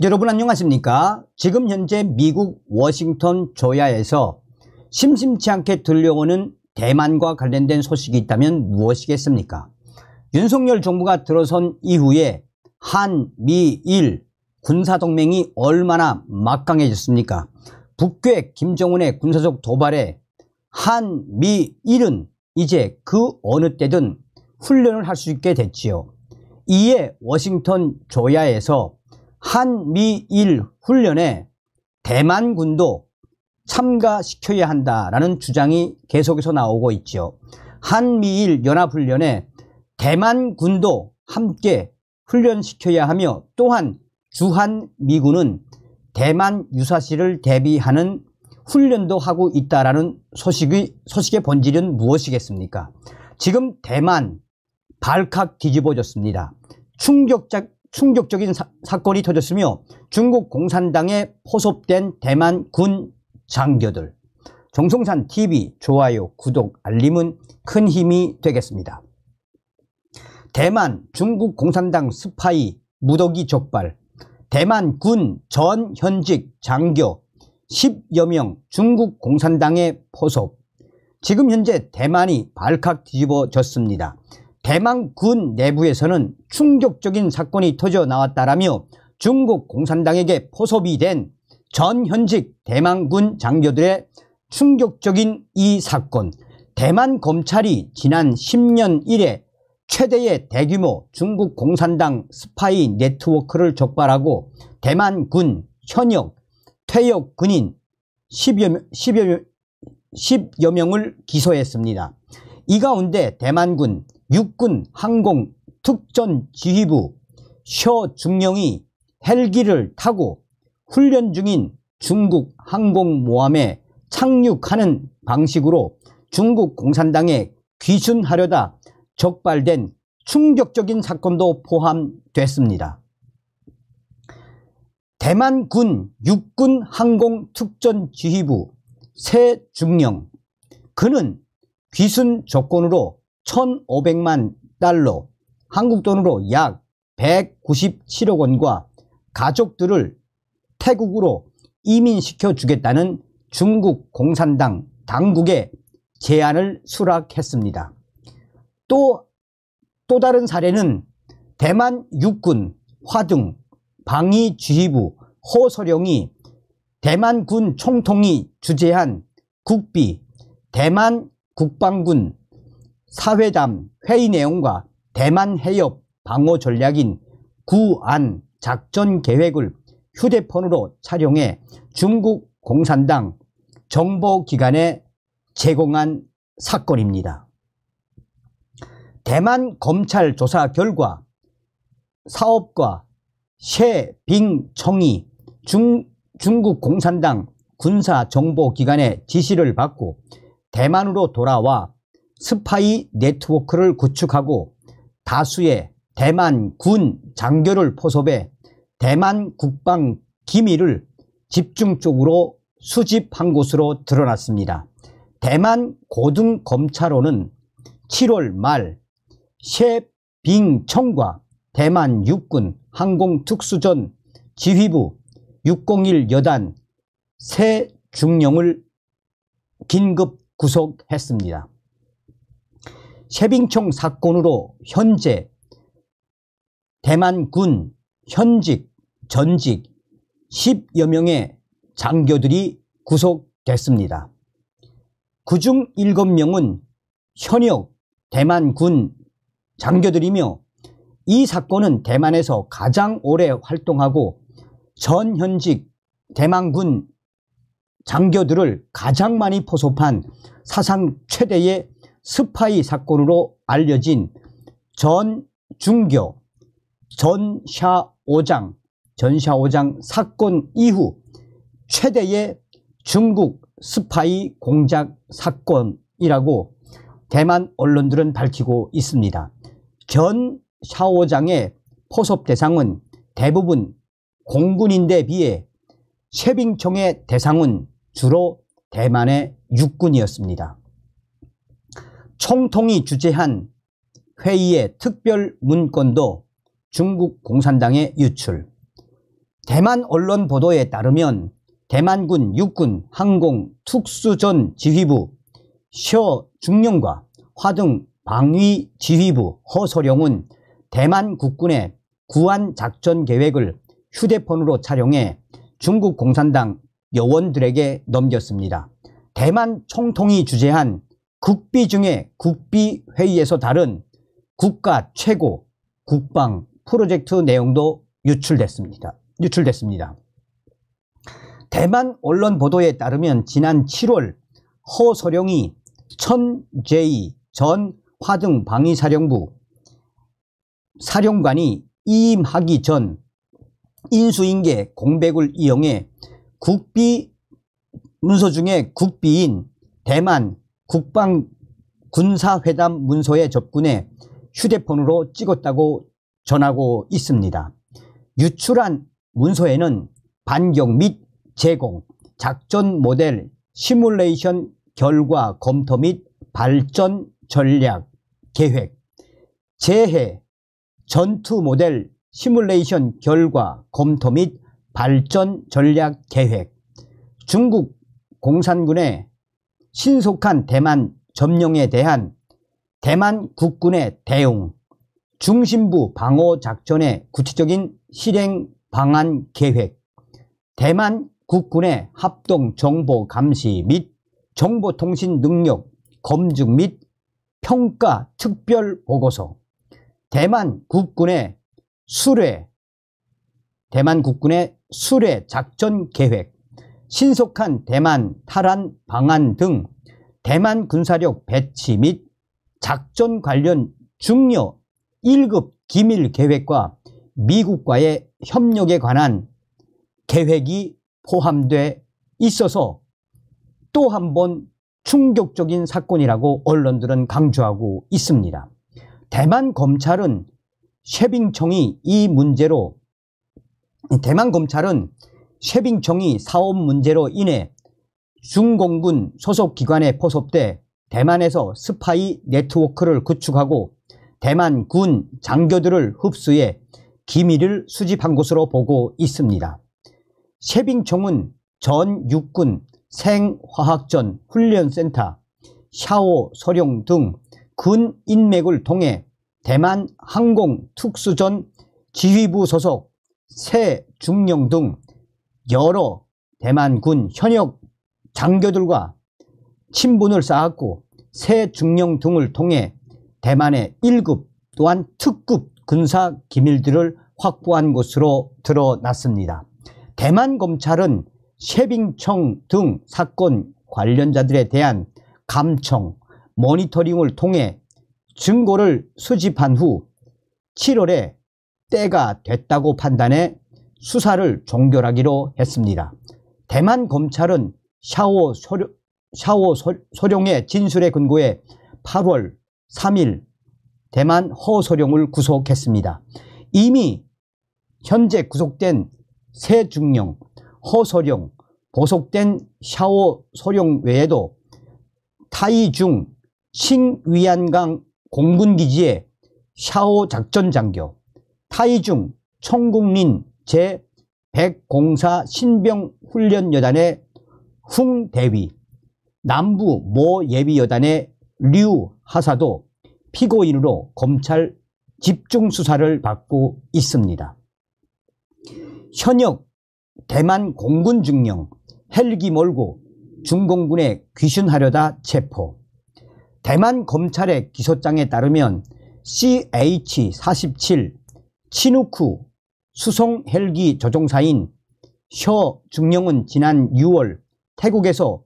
여러분 안녕하십니까? 지금 현재 미국 워싱턴 조야에서 심심치 않게 들려오는 대만과 관련된 소식이 있다면 무엇이겠습니까? 윤석열 정부가 들어선 이후에 한미일 군사동맹이 얼마나 막강해졌습니까? 북괴 김정은의 군사적 도발에 한미일은 이제 그 어느 때든 훈련을 할 수 있게 됐지요. 이에 워싱턴 조야에서 한미일 훈련에 대만군도 참가시켜야 한다라는 주장이 계속해서 나오고 있죠. 한미일 연합훈련에 대만군도 함께 훈련시켜야 하며, 또한 주한미군은 대만 유사시를 대비하는 훈련도 하고 있다라는 소식의 본질은 무엇이겠습니까? 지금 대만 발칵 뒤집어졌습니다. 충격적인 사건이 터졌으며 중국 공산당에 포섭된 대만 군 장교들. 정성산 TV 좋아요, 구독, 알림은 큰 힘이 되겠습니다. 대만 중국 공산당 스파이 무더기 적발. 대만 군 전 현직 장교 10여 명 중국 공산당에 포섭. 지금 현재 대만이 발칵 뒤집어졌습니다. 대만 군 내부에서는 충격적인 사건이 터져 나왔다라며 중국 공산당에게 포섭이 된 전 현직 대만군 장교들의 충격적인 이 사건, 대만 검찰이 지난 10년 이래 최대의 대규모 중국 공산당 스파이 네트워크를 적발하고 대만 군 현역, 퇴역 군인 10여 명을 기소했습니다. 이 가운데 대만군 육군 항공 특전 지휘부 셔중령이 헬기를 타고 훈련 중인 중국 항공모함에 착륙하는 방식으로 중국 공산당에 귀순하려다 적발된 충격적인 사건도 포함됐습니다. 대만군 육군 항공 특전 지휘부 세중령, 그는 귀순 조건으로 1,500만 달러, 한국 돈으로 약 197억 원과 가족들을 태국으로 이민시켜 주겠다는 중국 공산당 당국의 제안을 수락했습니다. 또 다른 사례는 대만 육군 화등 방위지휘부 호소령이 대만군 총통이 주재한 국비 대만 국방군 사회담 회의 내용과 대만 해협 방어 전략인 구안 작전 계획을 휴대폰으로 촬영해 중국 공산당 정보기관에 제공한 사건입니다. 대만 검찰 조사 결과 사업가 셰빙청이 중국 공산당 군사정보기관의 지시를 받고 대만으로 돌아와 스파이 네트워크를 구축하고 다수의 대만 군 장교를 포섭해 대만 국방 기밀을 집중적으로 수집한 것으로 드러났습니다. 대만 고등검찰원은 7월 말 셰빙청과 대만 육군 항공특수전 지휘부 601 여단 세중령을 긴급 구속했습니다. 셰빙청 사건으로 현재 대만군 현직, 전직 10여 명의 장교들이 구속됐습니다. 그중 7명은 현역 대만군 장교들이며, 이 사건은 대만에서 가장 오래 활동하고 전 현직 대만군 장교들을 가장 많이 포섭한 사상 최대의 스파이 사건으로 알려진 전중교 전샤오장 사건 이후 최대의 중국 스파이 공작 사건이라고 대만 언론들은 밝히고 있습니다. 전샤오장의 포섭 대상은 대부분 공군인데 비해 셰빙청의 대상은 주로 대만의 육군이었습니다. 총통이 주재한 회의의 특별 문건도 중국 공산당에 유출. 대만 언론 보도에 따르면 대만군 육군 항공 특수전 지휘부 셔 중령과 화등 방위 지휘부 허소룡은 대만 국군의 구안 작전 계획을 휴대폰으로 촬영해 중국 공산당 요원들에게 넘겼습니다. 대만 총통이 주재한 국비 중에 국비회의에서 다룬 국가 최고 국방 프로젝트 내용도 유출됐습니다. 대만 언론 보도에 따르면 지난 7월 허소룡이 천제이 전 화등 방위사령부 사령관이 이임하기 전 인수인계 공백을 이용해 국비 문서 중에 국비인 대만 국방군사회담 문서에 접근해 휴대폰으로 찍었다고 전하고 있습니다. 유출한 문서에는 반경 및 제공, 작전 모델, 시뮬레이션 결과 검토 및 발전 전략 계획, 재해, 전투 모델, 시뮬레이션 결과 검토 및 발전 전략 계획, 중국 공산군의 신속한 대만 점령에 대한 대만 국군의 대응, 중심부 방어 작전의 구체적인 실행 방안 계획, 대만 국군의 합동 정보 감시 및 정보통신 능력 검증 및 평가 특별 보고서, 대만 국군의 수뢰 작전 계획, 신속한 대만 탈환 방안 등 대만 군사력 배치 및 작전 관련 중요 1급 기밀 계획과 미국과의 협력에 관한 계획이 포함돼 있어서 또 한 번 충격적인 사건이라고 언론들은 강조하고 있습니다. 대만 검찰은 쉐빙청이 사업 문제로 인해 중공군 소속 기관에 포섭돼 대만에서 스파이 네트워크를 구축하고 대만 군 장교들을 흡수해 기밀을 수집한 것으로 보고 있습니다. 쉐빙청은 전 육군 생화학전 훈련센터, 샤오 소룡 등 군 인맥을 통해 대만 항공 특수전 지휘부 소속 새 중령 등 여러 대만군 현역 장교들과 친분을 쌓았고 새 중령 등을 통해 대만의 1급 또한 특급 군사 기밀들을 확보한 것으로 드러났습니다. 대만 검찰은 쉐빙청 등 사건 관련자들에 대한 감청, 모니터링을 통해 증거를 수집한 후 7월에 때가 됐다고 판단해 수사를 종결하기로 했습니다. 대만 검찰은 샤오 소룡의 진술에 근거해 8월 3일 대만 허소룡을 구속했습니다. 이미 현재 구속된 새 중령, 허소룡, 보석된 샤오 소룡 외에도 타이중 칭위안강 공군기지의 샤오 작전장교, 타이중 청국린 제100공사 신병훈련여단의 흥대위, 남부 모 예비여단의 류 하사도 피고인으로 검찰 집중수사를 받고 있습니다. 현역 대만 공군 중령 헬기 몰고 중공군에 귀순하려다 체포. 대만 검찰의 기소장에 따르면 CH-47 치누쿠 수송 헬기 조종사인 셔 중령은 지난 6월 태국에서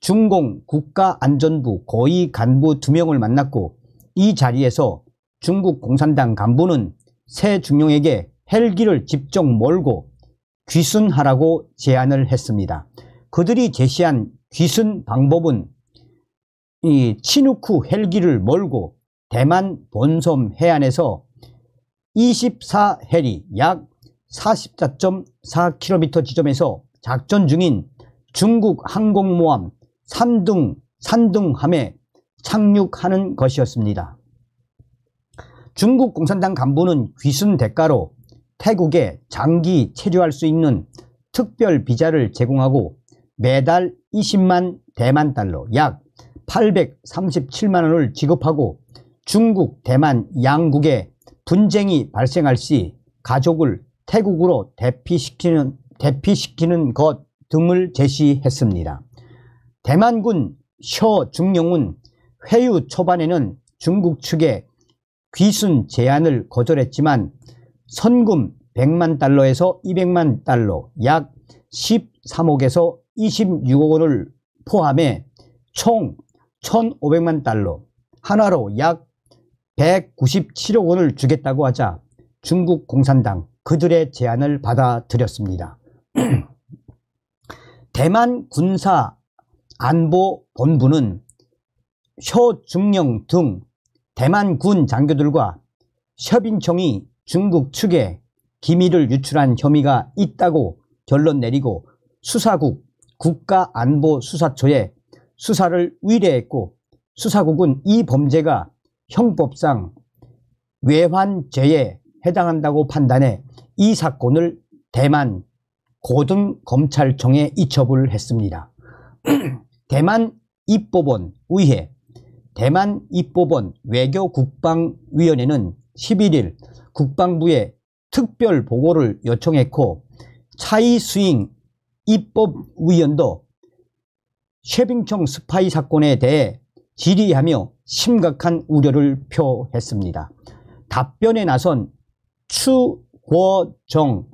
중공 국가안전부 고위 간부 2명을 만났고 이 자리에서 중국 공산당 간부는 새 중령에게 헬기를 직접 몰고 귀순하라고 제안을 했습니다. 그들이 제시한 귀순 방법은 이 치누쿠 헬기를 몰고 대만 본섬 해안에서 24해리 약 44.4km 지점에서 작전 중인 중국 항공모함 산둥함에 착륙하는 것이었습니다. 중국 공산당 간부는 귀순 대가로 태국에 장기 체류할 수 있는 특별 비자를 제공하고 매달 20만 대만 달러 약 837만 원을 지급하고 중국, 대만 양국에 분쟁이 발생할 시 가족을 태국으로 대피시키는 것 등을 제시했습니다. 대만군 셔중령은 회유 초반에는 중국 측의 귀순 제안을 거절했지만 선금 100만 달러에서 200만 달러 약 13억에서 26억 원을 포함해 총 1,500만 달러 한화로 약 197억 원을 주겠다고 하자 중국 공산당 그들의 제안을 받아들였습니다. 대만 군사 안보본부는 셔중령 등 대만 군 장교들과 셔빈청이 중국 측에 기밀을 유출한 혐의가 있다고 결론 내리고 수사국 국가안보수사처에 수사를 의뢰했고 수사국은 이 범죄가 형법상 외환죄에 해당한다고 판단해 이 사건을 대만 고등검찰청에 이첩을 했습니다. 대만 입법원 의회, 대만 입법원 외교국방위원회는 11일 국방부에 특별 보고를 요청했고 차이스잉 입법위원도 쉐빙청 스파이 사건에 대해 질의하며 심각한 우려를 표했습니다. 답변에 나선 추궈정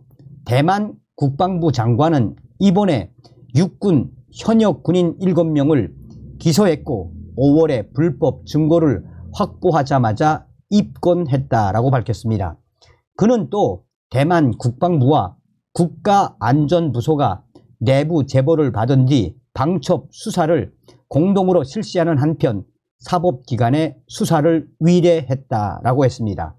대만 국방부 장관은 이번에 육군 현역 군인 7명을 기소했고 5월에 불법 증거를 확보하자마자 입건했다라고 밝혔습니다. 그는 또 대만 국방부와 국가안전부소가 내부 제보를 받은 뒤 방첩 수사를 공동으로 실시하는 한편 사법기관에 수사를 의뢰했다라고 했습니다.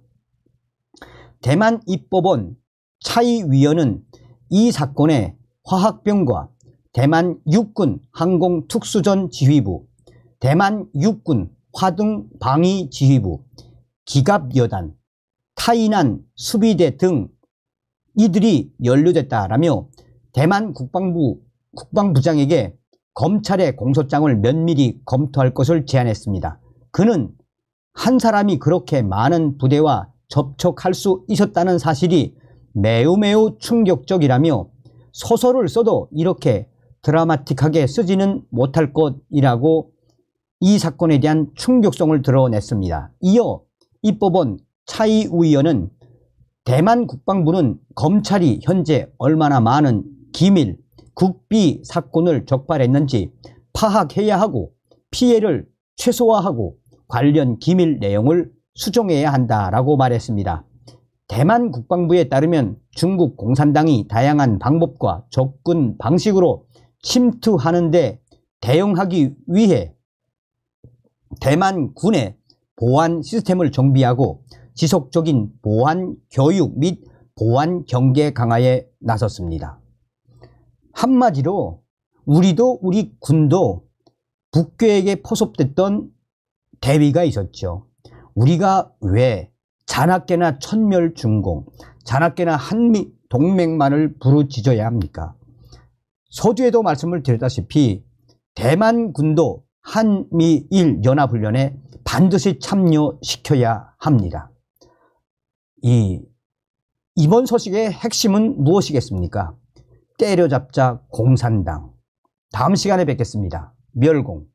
대만 입법원 차이위원은 이 사건의 화학병과 대만 육군 항공특수전 지휘부, 대만 육군 화등방위지휘부, 기갑여단, 타이난 수비대 등 이들이 연루됐다라며 대만 국방부장에게 검찰의 공소장을 면밀히 검토할 것을 제안했습니다. 그는 한 사람이 그렇게 많은 부대와 접촉할 수 있었다는 사실이 매우 충격적이라며 소설을 써도 이렇게 드라마틱하게 쓰지는 못할 것이라고 이 사건에 대한 충격성을 드러냈습니다. 이어 입법원 차이위원은 대만 국방부는 검찰이 현재 얼마나 많은 기밀, 국비 사건을 적발했는지 파악해야 하고 피해를 최소화하고 관련 기밀 내용을 수정해야 한다라고 말했습니다. 대만 국방부에 따르면 중국 공산당이 다양한 방법과 접근 방식으로 침투하는 데 대응하기 위해 대만 군의 보안 시스템을 정비하고 지속적인 보안 교육 및 보안 경계 강화에 나섰습니다. 한마디로 우리 군도 북괴에게 포섭됐던 대위가 있었죠. 우리가 왜 자나깨나 천멸중공, 자나깨나 한미 동맹만을 부르짖어야 합니까? 서두에도 말씀을 드렸다시피 대만군도 한미일 연합훈련에 반드시 참여시켜야 합니다. 이번 소식의 핵심은 무엇이겠습니까? 때려잡자 공산당. 다음 시간에 뵙겠습니다. 멸공.